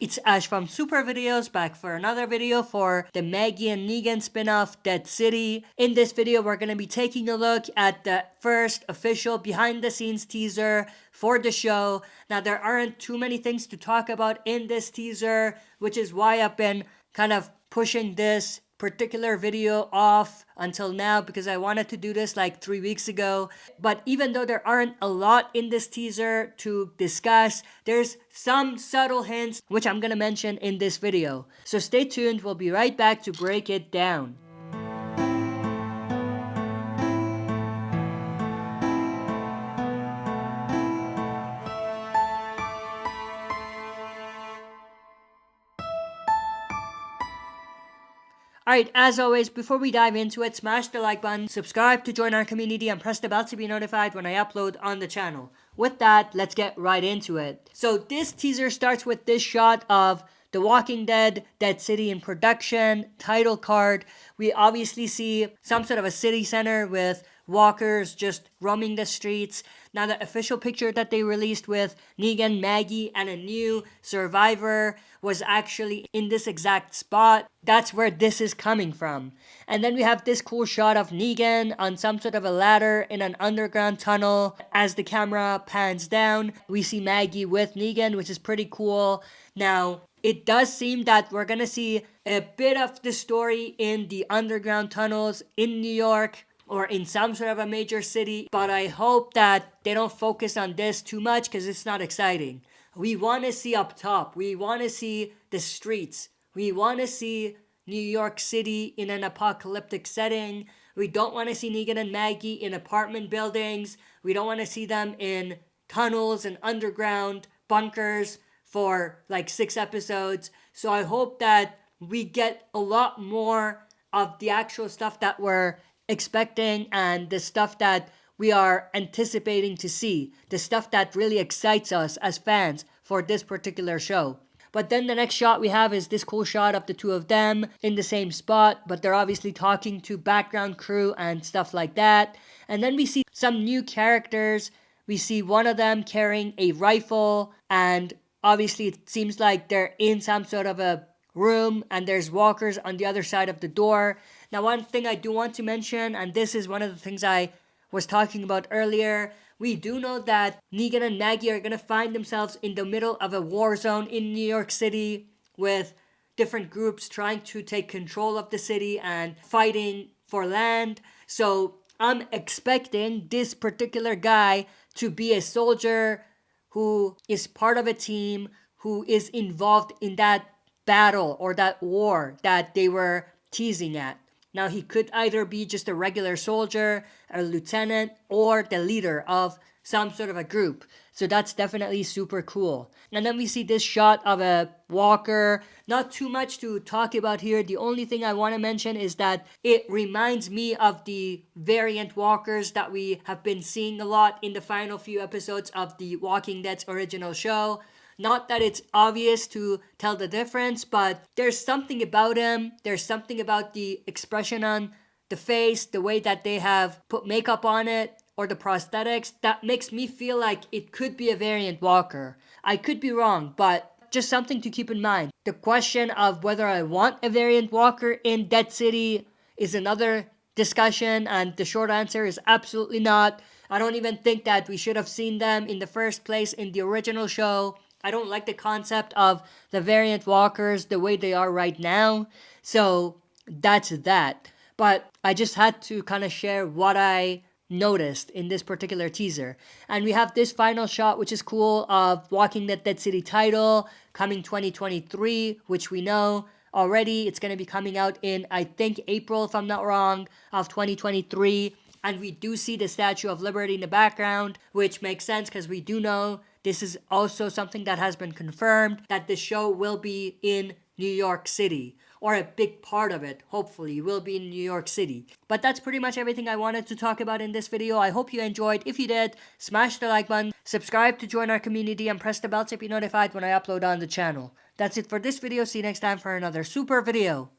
It's Ash from Super Videos, back for another video for the Maggie and Negan spin-off Dead City. In this video, we're going to be taking a look at the first official behind-the-scenes teaser for the show. Now, there aren't too many things to talk about in this teaser, which is why I've been kind of pushing this particular video off until now, because I wanted to do this like 3 weeks ago. But even though there aren't a lot in this teaser to discuss, there's some subtle hints which I'm gonna mention in this video. So stay tuned, we'll be right back to break it down. Alright, as always, before we dive into it, smash the like button, subscribe to join our community, and press the bell to be notified when I upload on the channel. With that, let's get right into it. So this teaser starts with this shot of The Walking Dead, Dead City in production, title card. We obviously see some sort of a city center with walkers just roaming the streets. Now, the official picture that they released with Negan, Maggie, and a new survivor was actually in this exact spot. That's where this is coming from. And then we have this cool shot of Negan on some sort of a ladder in an underground tunnel. As the camera pans down, we see Maggie with Negan, which is pretty cool. Now, it does seem that we're gonna see a bit of the story in the underground tunnels in New York, or in some sort of a major city, but I hope that they don't focus on this too much because it's not exciting. We want to see up top. We want to see the streets. We want to see New York City in an apocalyptic setting. We don't want to see Negan and Maggie in apartment buildings. We don't want to see them in tunnels and underground bunkers for like 6 episodes. So I hope that we get a lot more of the actual stuff that we're expecting and the stuff that we are anticipating to see, the stuff that really excites us as fans for this particular show. But then the next shot we have is this cool shot of the two of them in the same spot, but they're obviously talking to background crew and stuff like that. And then we see some new characters. We see one of them carrying a rifle, and obviously it seems like they're in some sort of a room and there's walkers on the other side of the door. Now, one thing I do want to mention, and this is one of the things I was talking about earlier, we do know that Negan and Maggie are going to find themselves in the middle of a war zone in New York City with different groups trying to take control of the city and fighting for land. So I'm expecting this particular guy to be a soldier who is part of a team who is involved in that battle or that war that they were teasing at. Now, he could either be just a regular soldier, a lieutenant, or the leader of some sort of a group. So that's definitely super cool. And then we see this shot of a walker. Not too much to talk about here. The only thing I want to mention is that it reminds me of the variant walkers that we have been seeing a lot in the final few episodes of the Walking Dead's original show. Not that it's obvious to tell the difference, but there's something about him. There's something about the expression on the face, the way that they have put makeup on it, or the prosthetics, that makes me feel like it could be a variant walker. I could be wrong, but just something to keep in mind. The question of whether I want a variant walker in Dead City is another discussion, and the short answer is absolutely not. I don't even think that we should have seen them in the first place in the original show. I don't like the concept of the variant walkers the way they are right now. So that's that. But I just had to kind of share what I noticed in this particular teaser. And we have this final shot, which is cool, of Walking Dead Dead City title coming 2023, which we know already. It's going to be coming out in, I think, April, if I'm not wrong, of 2023. And we do see the Statue of Liberty in the background, which makes sense because we do know this is also something that has been confirmed, that the show will be in New York City, or a big part of it, hopefully, will be in New York City. But that's pretty much everything I wanted to talk about in this video. I hope you enjoyed. If you did, smash the like button, subscribe to join our community, and press the bell to be notified when I upload on the channel. That's it for this video. See you next time for another super video.